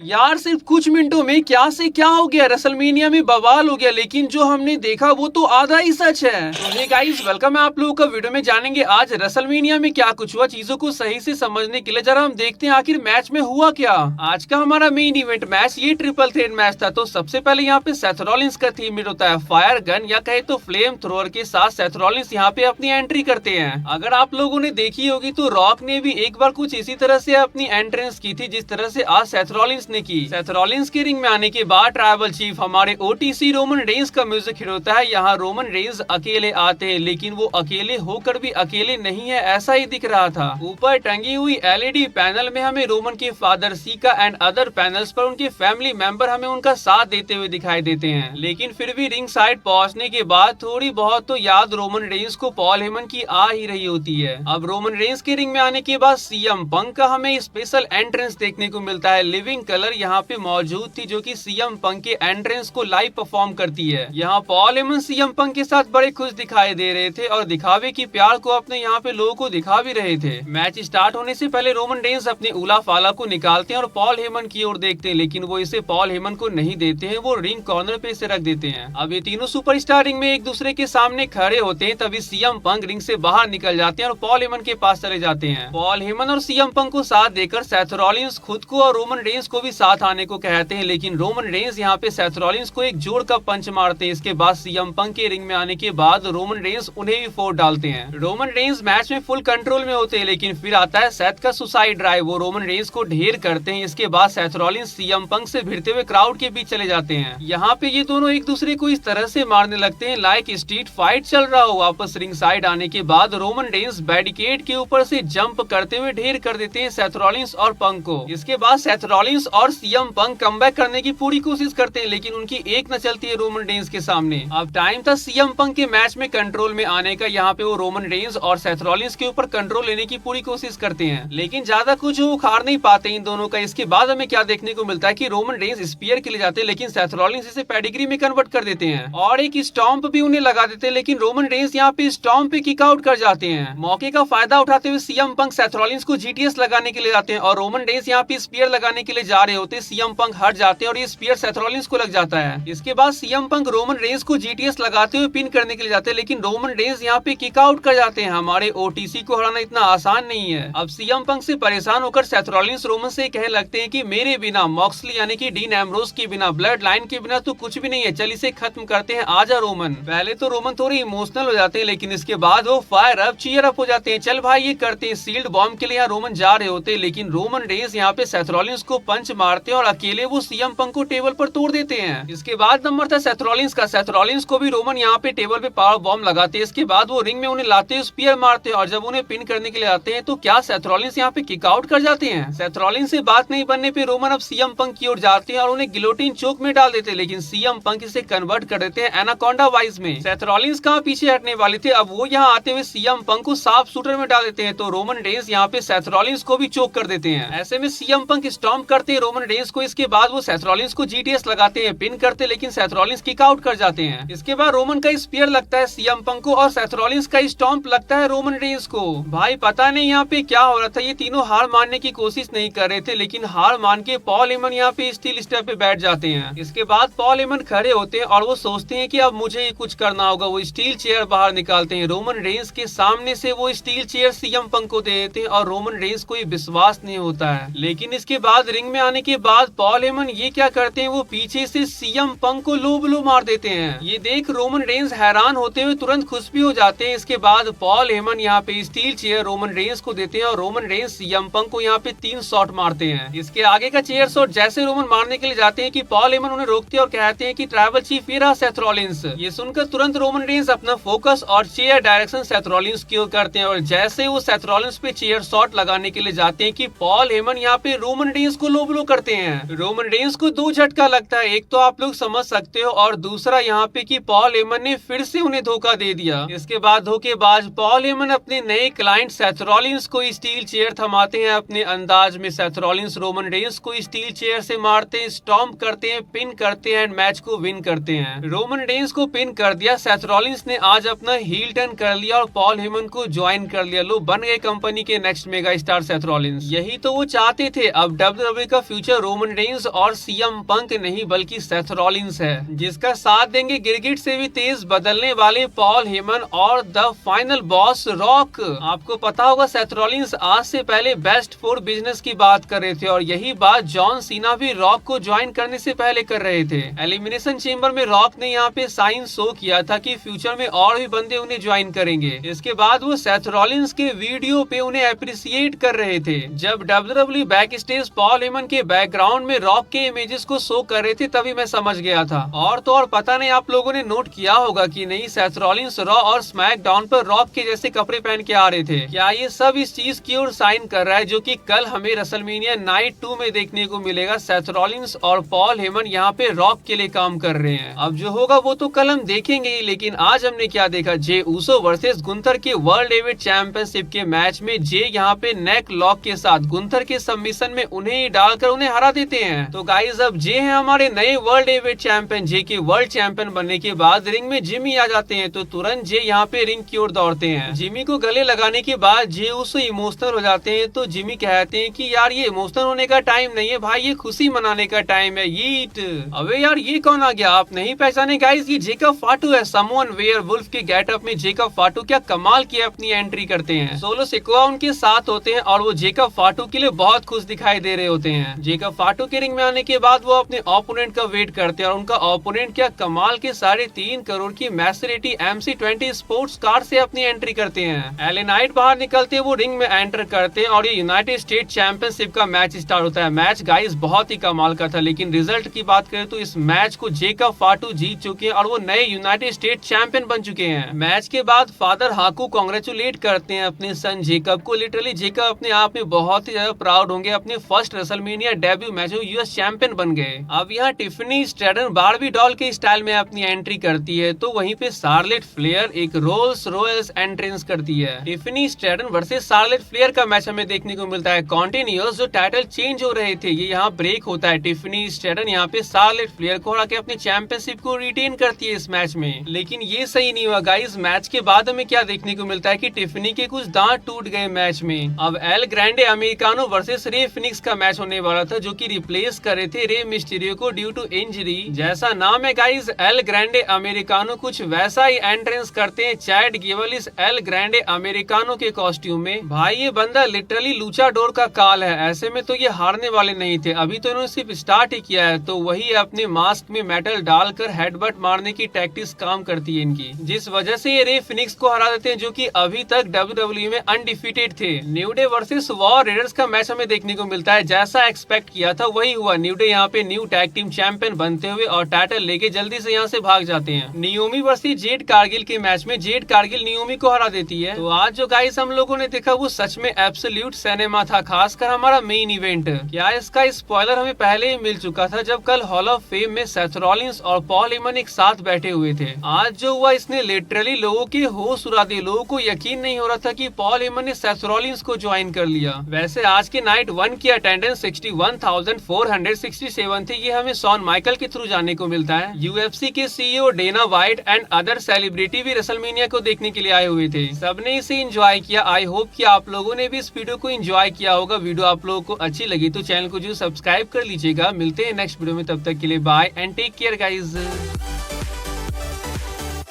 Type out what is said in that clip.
यार सिर्फ कुछ मिनटों में क्या से क्या हो गया, रेसलमेनिया में बवाल हो गया, लेकिन जो हमने देखा वो तो आधा ही सच है। तो हे गाइस, वेलकम है आप लोगों का। वीडियो में जानेंगे आज रेसलमेनिया में क्या कुछ हुआ। चीजों को सही से समझने के लिए जरा हम देखते हैं आखिर मैच में हुआ क्या। आज का हमारा मेन इवेंट मैच ये ट्रिपल थ्रेट मैच था। तो सबसे पहले यहाँ पे सेथ रॉलिंस का थीम मीट होता है फायर गन या कहे तो फ्लेम थ्रोअर के साथ सेथ रॉलिंस यहाँ पे अपनी एंट्री करते हैं। अगर आप लोगों ने देखी होगी तो रॉक ने भी एक बार कुछ इसी तरह से अपनी एंट्रेंस की थी जिस तरह से आज सेथ रॉलिंस ने की। सेथ रॉलिंस के रिंग में आने के बाद ट्राइबल चीफ हमारे ओटीसी रोमन रेंस का म्यूजिक हिट होता है। यहाँ रोमन रेंस अकेले आते हैं, लेकिन वो अकेले होकर भी अकेले नहीं है ऐसा ही दिख रहा था। ऊपर टंगी हुई एलईडी पैनल में हमें रोमन के father caeca and other panels पर उनके फैमिली मेंबर हमें उनका साथ देते हुए दिखाई देते हैं। लेकिन फिर भी रिंग साइड पहुंचने के बाद थोड़ी बहुत तो याद रोमन रेंस को पॉल हेमन की आ ही रही होती है। अब रोमन रेंस के रिंग में आने के बाद सीएम पंक का हमें स्पेशल एंट्रेंस देखने को मिलता है। लिविंग कलर यहाँ पे मौजूद थी जो कि सीएम पंक के एंट्रेंस को लाइव परफॉर्म करती है। यहाँ पॉल हेमन सीएम पंक के साथ बड़े खुश दिखाई दे रहे थे और दिखावे की प्यार को अपने यहाँ पे लोगों को दिखा भी रहे थे। मैच स्टार्ट होने से पहले रोमन रेंस अपने उला फाला को निकालते हैं और पॉल हेमन की ओर देखते हैं, लेकिन वो इसे पॉल हेमन को नहीं देते हैं, वो रिंग कॉर्नर पे इसे रख देते हैं। अब ये तीनों सुपरस्टार रिंग में एक दूसरे के सामने खड़े होते हैं, तभी सीएम पंक रिंग से बाहर निकल जाते हैं और पॉल हेमन के पास चले जाते हैं। पॉल हेमन और सीएम पंक को साथ देकर सेथ रॉलिंस खुद को और रोमन रेंस को भी साथ आने को कहते हैं, लेकिन रोमन रेंस यहाँ पे सेथ रॉलिंस को एक जोर का पंच मारते हैं। इसके बाद सीएम पंक के रिंग में आने के बाद रोमन रेंस उन्हें भी फोड़ डालते हैं। रोमन रेंस मैच में फुल कंट्रोल में होते हैं, लेकिन फिर आता है सेथ का सुसाइड ड्राइव। वो रोमन रेंस को ढेर करते हैं। इसके बाद सेथ रॉलिंस सीएम पंक से भिड़ते हुए क्राउड के बीच चले जाते हैं। यहाँ पे ये दोनों एक दूसरे को इस तरह से मारने लगते हैं लाइक स्ट्रीट फाइट चल रहा हो। वापस रिंग साइड आने के बाद रोमन रेंस बैरिकेड के ऊपर से जंप करते हुए ढेर कर देते हैं सेथ रॉलिंस और पंक को। इसके बाद सेथ रॉलिंस और सीएम पंक कमबैक करने की पूरी कोशिश करते हैं, लेकिन उनकी एक न चलती है रोमन रेंस के सामने। अब टाइम था सीएम पंक के मैच में कंट्रोल में आने का। यहाँ पे वो रोमन रेंस और सेथ रॉलिंस के ऊपर कंट्रोल लेने की पूरी कोशिश करते हैं, लेकिन ज्यादा कुछ वो उखाड़ नहीं पाते इन दोनों का। इसके बाद हमें क्या देखने को मिलता है कि रोमन रेंस स्पीयर के लिए जाते हैं, लेकिन सेथ रॉलिंस इसे पेडिग्री में कन्वर्ट कर देते हैं और एक स्टॉम्प भी उन्हें लगा देते हैं, लेकिन रोमन रेंस यहाँ पे स्टॉम्प पे किक आउट कर जाते हैं। मौके का फायदा उठाते हुए सीएम पंक सेथ रॉलिंस को जीटीएस लगाने के लिए जाते हैं और रोमन रेंस यहाँ पे स्पीयर लगाने के लिए जा रहे होते हैं। सीएम पंक हट जाते हैं और ये स्पीयर सेथ रॉलिंस को लग जाता है। इसके बाद सीएम पंक रोमन रेंस को जीटीएस लगाते हुए पिन करने के लिए जाते हैं, लेकिन रोमन रेंस यहाँ पे किक आउट कर जाते हैं। हमारे ओटीसी को हराना इतना आसान नहीं है। अब सीएम पंक से परेशान होकर सेथ रॉलिंस रोमन से कहने लगते हैं कि मेरे बिना, मॉक्सली यानी कि डीन एम्ब्रोस के बिना, ब्लड लाइन के बिना तो कुछ भी नहीं है, चल इसे खत्म करते हैं, आजा रोमन। पहले तो रोमन थोड़े इमोशनल हो जाते हैं, लेकिन इसके बाद वो फायर अप, चीयर अप हो जाते हैं। चल भाई ये करते हैं। सील्ड बॉम्ब के लिए यहाँ रोमन जा रहे होते हैं, लेकिन रोमन रेंस यहाँ पे सेथ रॉलिंस को पंच मारते हैं और अकेले वो सीएम पंक को टेबल पर तोड़ देते हैं। इसके बाद नंबर था सेथ रॉलिंस का। सेथ रॉलिंस को भी रोमन यहाँ पे टेबल पे पावर बॉम्ब लगाते हैं। इसके बाद वो रिंग में उन्हें लाते हैं, स्पीयर मारते हैं और जब उन्हें पिन करने के लिए आते हैं तो क्या सेथ रॉलिंस यहाँ पे किक आउट कर जाते हैं। सेथ रॉलिंस से बात नहीं बनने पे रोमन अब सीएम पंक की ओर जाते हैं और उन्हें गिलोटिन चोक में डाल देते हैं, लेकिन सीएम पंक इसे कन्वर्ट कर देते हैं एनाकोंडा वाइज में। सेथ रॉलिंस कहाँ पीछे हटने वाले थे, अब वो यहाँ आते हुए सीएम पंक को साफ शूटर में डाल देते हैं, तो रोमन रेंस यहाँ पे सेथ रॉलिंस को भी चोक कर देते हैं। ऐसे में सीएम पंक स्टॉम्प करते हैं रोमन रेंस को। इसके बाद वो सेथ रॉलिंस को जीटीएस लगाते हैं, पिन करते, लेकिन सेथ रॉलिंस किक आउट कर जाते हैं। इसके बाद रोमन का स्पीयर लगता है सीएम पंक को और सेथ रॉलिंस का स्टॉम्प लगता है रोमन रेंस को। भाई पता नहीं यहाँ पे क्या हो रहा था। ये तीनों हार मानने की कोशिश नहीं कर रहे थे, लेकिन हार मान के पॉल हेमन यहाँ पे स्टील स्टेप पे बैठ जाते हैं। इसके बाद पॉल हेमन खड़े होते हैं और वो सोचते हैं कि अब मुझे ही कुछ करना होगा। वो स्टील चेयर बाहर निकालते हैं। रोमन रेंस के सामने से वो स्टील चेयर सीएम पंक को दे देते हैं और रोमन रेंस को ये विश्वास नहीं होता है। लेकिन इसके बाद रिंग में आने के बाद पॉल हेमन ये क्या करते हैं, वो पीछे से सीएम पंक को लो ब्लो मार देते हैं। ये देख रोमन रेंस हैरान होते हुए तुरंत खुश भी हो जाते हैं। इसके बाद पॉल हेमन यहाँ पे स्टील चेयर रोमन रेंस को देते हैं और रोमन रेंस सीएम पंक को यहाँ पे 3 शॉट मारते हैं। इसके आगे का चेयर शॉट जैसे रोमन मारने के लिए जाते हैं कि पॉल हेमन उन्हें रोकते हैं और कहते हैं कि ट्राइबल चीफ ये रहा सेथ रॉलिंस। ये सुनकर तुरंत रोमन रेंस अपना फोकस और चेयर डायरेक्शन सेथ रॉलिंस की ओर करते हैं और जैसे वो सेथ रॉलिंस पे चेयर शॉट लगाने के लिए जाते हैं कि पॉल हेमन यहाँ पे रोमन रेंस को लो ब्लो करते हैं। रोमन रेंस को 2 झटका लगता है, एक तो आप लोग समझ सकते हो और दूसरा यहाँ पे कि पॉल हेमन ने फिर से उन्हें धोखा दे दिया। इसके बाद धोखेबाज पॉल हेमन अपने नए क्लाइंट सेथ रॉलिंस को स्टील चेयर थमाते हैं अपने अंदाज में। सेथ रॉलिंस रोमन रेंस को स्टील चेयर से मारते हैं, स्टॉम्प करते हैं, पिन करते हैं, मैच को विन करते हैं। रोमन रेंस को पिन कर दिया। सेथ रॉलिंस ने आज अपना हील टर्न कर लिया और पॉल हेमन को ज्वाइन कर लिया। लो बन गए कंपनी के next mega star Seth Rollins. यही तो वो चाहते थे। अब WWE का फ्यूचर रोमन रेंस और सीएम पंक नहीं बल्कि सेथ रॉलिंस है, जिसका साथ देंगे गिरगिट से भी तेज बदलने वाले पॉल हेमन और द फाइनल बॉस रॉक। आपको पता होगा सेथ रॉलिंस आज से पहले बेस्ट फॉर बिजनेस की बात कर रहे थे और यही बात जॉन सीना भी रॉक को ज्वाइन करने से पहले कर रहे थे। एलिमिनेशन चेंबर में रॉक ने यहाँ पे साइन शो किया था कि फ्यूचर में और भी बंदे उन्हें ज्वाइन करेंगे। इसके बाद वो सेथ रॉलिंस के वीडियो पे उन्हें अप्रिसिएट कर रहे थे। जब WWE back stage Paul Heyman के बैकग्राउंड में रॉक के इमेजेस को शो कर रहे थे तभी मैं समझ गया था। और तो और पता नहीं आप लोगों ने नोट किया होगा कि नहीं, सेथ रॉलिंस रॉ और स्मैकडाउन पर रॉक के जैसे कपड़े पहन के आ रहे थे। क्या ये सब इस चीज की ओर साइन कर रहा है जो कि कल हमें रेसलमेनिया नाइट 2 में देखने को मिलेगा? सेथ रॉलिंस और पॉल हेमन यहाँ पे रॉक के लिए काम कर रहे हैं। अब जो होगा वो तो कल हम देखेंगे ही, लेकिन आज हमने क्या देखा? जे ऊसो वर्सेस गुंथर के वर्ल्ड हेवीवेट चैंपियनशिप के मैच में जे यहाँ पे नेक लॉक के साथ गुंथर के सबमिशन में उन्हें डालकर उन्हें हरा देते हैं। तो गाइस अब जे हैं हमारे नए वर्ल्ड हेवीवेट चैंपियन। जे के वर्ल्ड चैंपियन बनने के बाद रिंग में जिमी आ जाते हैं तो तुरंत जे यहाँ पे रिंग की ओर दौड़ते हैं। जिमी को गले लगाने के बाद जे ऊसो इमोशनल हो जाते हैं तो जिमी कहते हैं कि यार ये इमोशनल होने का टाइम नहीं है भाई, ये खुशी मनाने का टाइम है। यीट। अबे यार ये कौन आ गया? आप नहीं पहचाने गाइस? ये जेकब फाटू है। समवन वेयरवुल्फ के गेटअप में जेकब फाटू क्या कमाल की अपनी एंट्री करते हैं। सोलो सिकोआ उनके साथ होते हैं और वो जेकब फाटू के लिए बहुत खुश दिखाई दे रहे होते हैं। जेकब फाटू के रिंग में आने के बाद वो अपने ओपोनेंट का वेट करते हैं और उनका ओपोनेंट क्या कमाल के 3.5 करोड़ की मैसेरेटी MC20 स्पोर्ट्स कार से अपनी एंट्री करते हैं। एले नाइट बाहर निकलते वो रिंग में एंटर करते हैं और ये यूनाइटेड स्टेट चैंपियनशिप का मैच स्टार्ट होता है। मैच गाइस बहुत ही कमाल का था, लेकिन रिजल्ट की बात करें तो इस मैच को जेकब फाटू जीत चुके हैं और वो नए यूनाइटेड स्टेट चैंपियन बन चुके हैं। मैच के बाद फादर हाकू कांग्रेचुलेट करते हैं अपने सन जेकब को। लिटरली जेकब अपने आप में बहुत ही ज्यादा प्राउड होंगे। अपने फर्स्ट रेसलमेनिया डेब्यू मैच में यूएस चैंपियन बन गए। अब यहाँ टिफनी स्ट्रैटन बारबी डॉल के स्टाइल में अपनी एंट्री करती है तो वहीं पे शार्लेट फ्लेयर एक रोल्स रॉयल्स एंट्रेंस करती है। Tiffany Stratton versus Charlotte Flair का मैच हमें देखने को मिलता है। कॉन्टिन्यूअस जो टाइटल चेंज हो रहे थे ये यहाँ ब्रेक होता है। टिफनी स्ट्रैटन यहाँ पे शार्लेट फ्लेयर को हरा के अपनी चैंपियनशिप को रिटेन करती है इस मैच में। लेकिन ये सही नहीं हुआ गाइस। मैच के बाद हमें क्या देखने को मिलता है कि टिफनी के कुछ दांत टूट गए मैच में। अब एल ग्रैंडे अमेरिकानो वर्सेस रे फिनिक्स का मैच होने वाला था जो कि रिप्लेस करे थे रे मिस्टीरियो को ड्यू टू इंजरी। जैसा नाम है गाइस एल ग्रैंडे अमेरिकानो, कुछ वैसा ही एंट्रेंस करते हैं चैड गेबल इस एल ग्रैंडे अमेरिकानो के कॉस्ट्यूम में। भाई ये बंदा लिटरली लूचाडोर का काल है, ऐसे में तो ये हारने वाले नहीं थे। अभी तो इन्होंने सिर्फ स्टार्ट ही किया है तो वही अपने मास्क में मेटल डालकर हेडबट मारने की टैक्टिक्स काम करती है इनकी, जिस वजह से ये रे फिनिक्स को हरा देते हैं जो कि अभी तक WWE में अनडिफीटेड थे। New day versus war readers का मैच हमें देखने को मिलता है। जैसा एक्सपेक्ट किया था वही हुआ। न्यू डे यहाँ पे न्यू टैग टीम चैंपियन बनते हुए और टाइटल लेके जल्दी से यहाँ से भाग जाते हैं। नियोमी वर्सेस जेड कारगिल के मैच में जेड कारगिल नियोमी को हरा देती है। तो आज जो गाइस हम लोगों ने देखा वो सच में एब्सोल्यूट सिनेमा था, खासकर हमारा मेन इवेंट। क्या इसका स्पॉइलर हमें पहले ही मिल चुका था जब कल हॉल ऑफ फेम में सेथ रॉलिंस और पॉल हेमन एक साथ बैठे हुए थे। आज जो हुआ इसने लिटरली लोगों के होश उड़ा दिए। लोगों को यकीन नहीं हो रहा था कि पॉल हेमन ने सेथ रॉलिंस को ज्वाइन कर लिया। वैसे आज के नाइट 1 की अटेंडेंस 61,467 थी। ये हमें शॉन माइकल के थ्रू जानने को मिलता है। यूएफसी के CEO Dana White and other celebrity भी रेसलमेनिया को देखने के लिए आए हुए थे। सबने इसे एंजॉय किया। आई होप कि आप लोगों ने भी इस वीडियो को एंजॉय किया होगा। वीडियो आप लोगों को अच्छी लगी तो चैनल को जो सब्सक्राइब कर लीजिएगा। मिलते हैं नेक्स्ट वीडियो में, तब तक के लिए bye and take care guys.